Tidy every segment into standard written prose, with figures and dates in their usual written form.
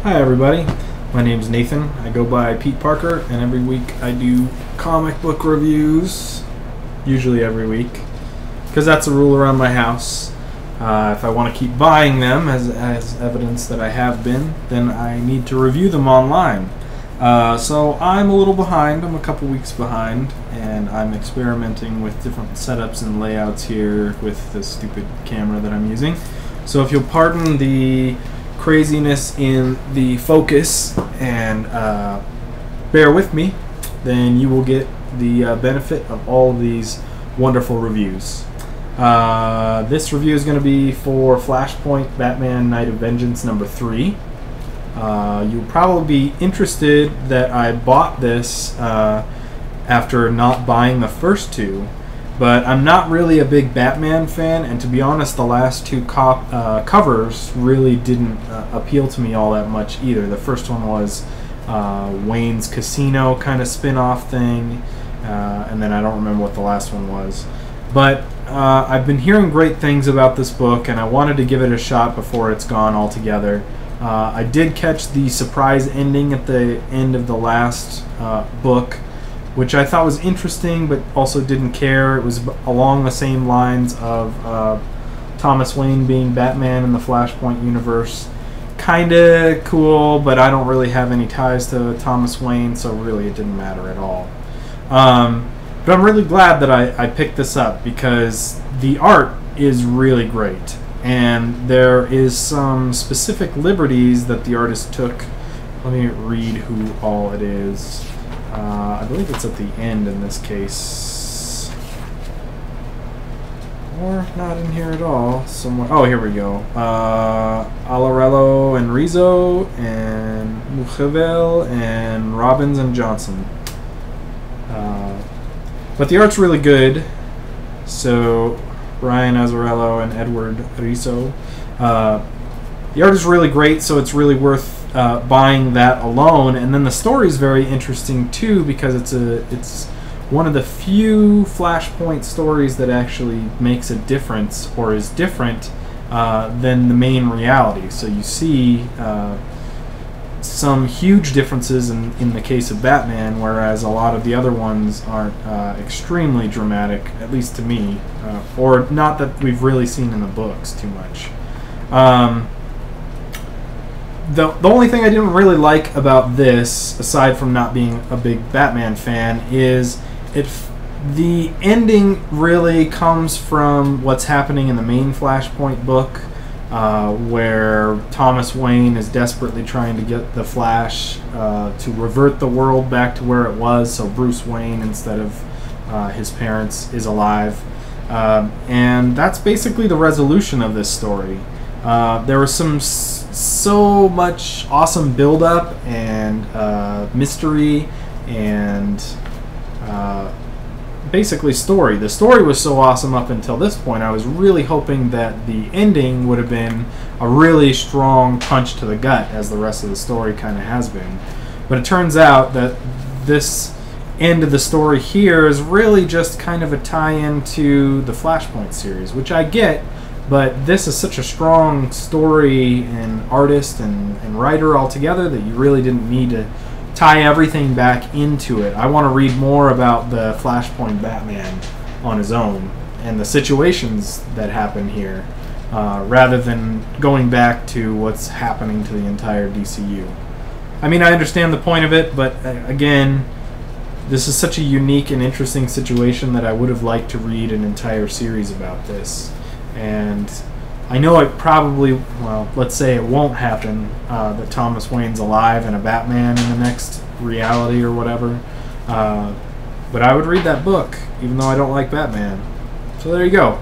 Hi everybody, my name is Nathan. I go by Peteparker, and every week I do comic book reviews, usually every week, because that's a rule around my house. If I want to keep buying them, as evidence that I have been, then I need to review them online. So I'm a little behind, I'm a couple weeks behind, and I'm experimenting with different setups and layouts here with this stupid camera that I'm using. So if you'll pardon the craziness in the focus and bear with me, then you will get the benefit of all of these wonderful reviews. This review is going to be for Flashpoint Batman Night of Vengeance number 3. You'll probably be interested that I bought this after not buying the first two, but I'm not really a big Batman fan, and to be honest, the last two covers really didn't appeal to me all that much either. The first one was Wayne's Casino kind of spin-off thing, and then I don't remember what the last one was. But I've been hearing great things about this book, and I wanted to give it a shot before it's gone altogether. I did catch the surprise ending at the end of the last book, which I thought was interesting, but also didn't care. It was along the same lines of Thomas Wayne being Batman in the Flashpoint universe. Kinda cool, but I don't really have any ties to Thomas Wayne, so really it didn't matter at all. But I'm really glad that I picked this up, because the art is really great, and there is some specific liberties that the artist took. Let me read who all it is. I believe it's at the end in this case. Or not in here at all. Somewhere. Oh, here we go. Alarello and Rizzo and Mujevel and Robbins and Johnson. But the art's really good. So, Ryan Azzarello and Edward Rizzo. The art is really great, so it's really worth buying that alone. And then the story is very interesting too, because it's one of the few Flashpoint stories that actually makes a difference, or is different than the main reality. So you see some huge differences in the case of Batman, whereas a lot of the other ones aren't extremely dramatic, at least to me, or not that we've really seen in the books too much. The only thing I didn't really like about this, aside from not being a big Batman fan, is the ending really comes from what's happening in the main Flashpoint book, where Thomas Wayne is desperately trying to get the Flash to revert the world back to where it was, so Bruce Wayne, instead of his parents, is alive. And that's basically the resolution of this story. There was so much awesome build-up and mystery and basically story. The story was so awesome up until this point. I was really hoping that the ending would have been a really strong punch to the gut, as the rest of the story kind of has been. But it turns out that this end of the story here is really just kind of a tie-in to the Flashpoint series, which I get. But this is such a strong story and artist and writer altogether that you really didn't need to tie everything back into it. I want to read more about the Flashpoint Batman on his own and the situations that happen here, rather than going back to what's happening to the entire DCU. I mean, I understand the point of it, but again, this is such a unique and interesting situation that I would have liked to read an entire series about this. And I know it probably, well, let's say it won't happen, that Thomas Wayne's alive and a Batman in the next reality or whatever. But I would read that book, even though I don't like Batman. So there you go.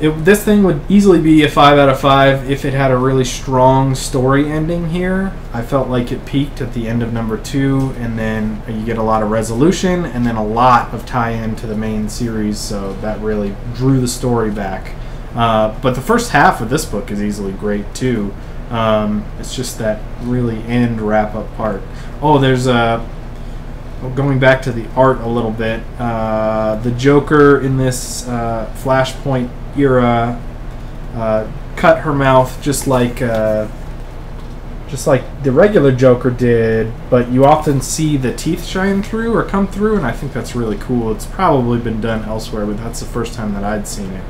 This thing would easily be a 5 out of 5 if it had a really strong story ending here. I felt like it peaked at the end of number 2, and then you get a lot of resolution, and then a lot of tie-in to the main series, so that really drew the story back. But the first half of this book is easily great too. It's just that really end wrap-up part. Oh, there's going back to the art a little bit. The Joker in this Flashpoint era cut her mouth just like the regular Joker did, but you often see the teeth shine through or come through, and I think that's really cool. It's probably been done elsewhere, but that's the first time that I'd seen it.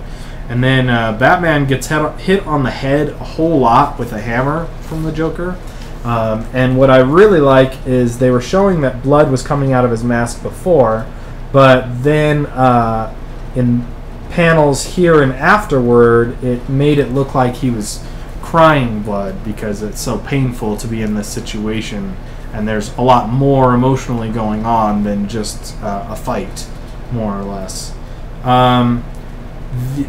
And then Batman gets hit on the head a whole lot with a hammer from the Joker. And what I really like is they were showing that blood was coming out of his mask before, but then in panels here and afterward, it made it look like he was crying blood because it's so painful to be in this situation, and there's a lot more emotionally going on than just a fight, more or less.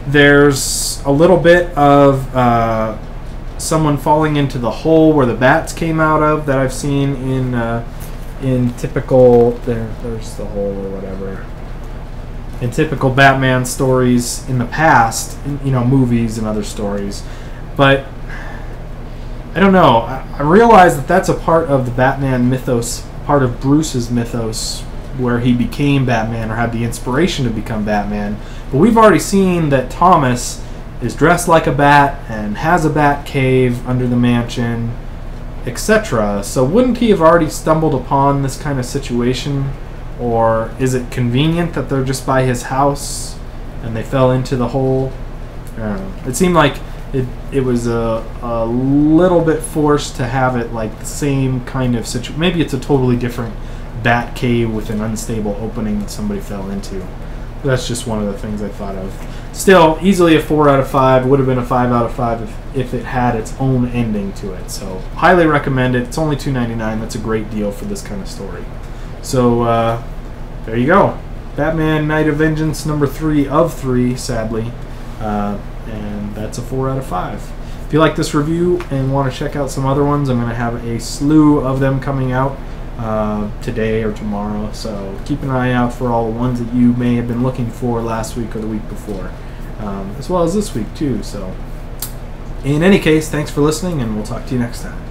There's a little bit of someone falling into the hole where the bats came out of that I've seen in typical there's the hole or whatever in typical Batman stories in the past, in, movies and other stories. But I don't know. I realize that that's a part of the Batman mythos, part of Bruce's mythos, where he became Batman or had the inspiration to become Batman. But we've already seen that Thomas is dressed like a bat and has a bat cave under the mansion, etc. So wouldn't he have already stumbled upon this kind of situation? Or is it convenient that they're just by his house and they fell into the hole? I don't know. It seemed like it was a little bit forced to have it like the same kind of situation. Maybe it's a totally different bat cave with an unstable opening that somebody fell into. That's just one of the things I thought of. Still, easily a 4 out of 5. Would have been a 5 out of 5 if it had its own ending to it. So, highly recommend it. It's only $2.99. That's a great deal for this kind of story. So, there you go. Batman Night of Vengeance number 3 of 3, sadly. And that's a 4 out of 5. If you like this review and want to check out some other ones, I'm going to have a slew of them coming out today or tomorrow. So keep an eye out for all the ones that you may have been looking for last week or the week before, as well as this week too. So in any case, thanks for listening, and we'll talk to you next time.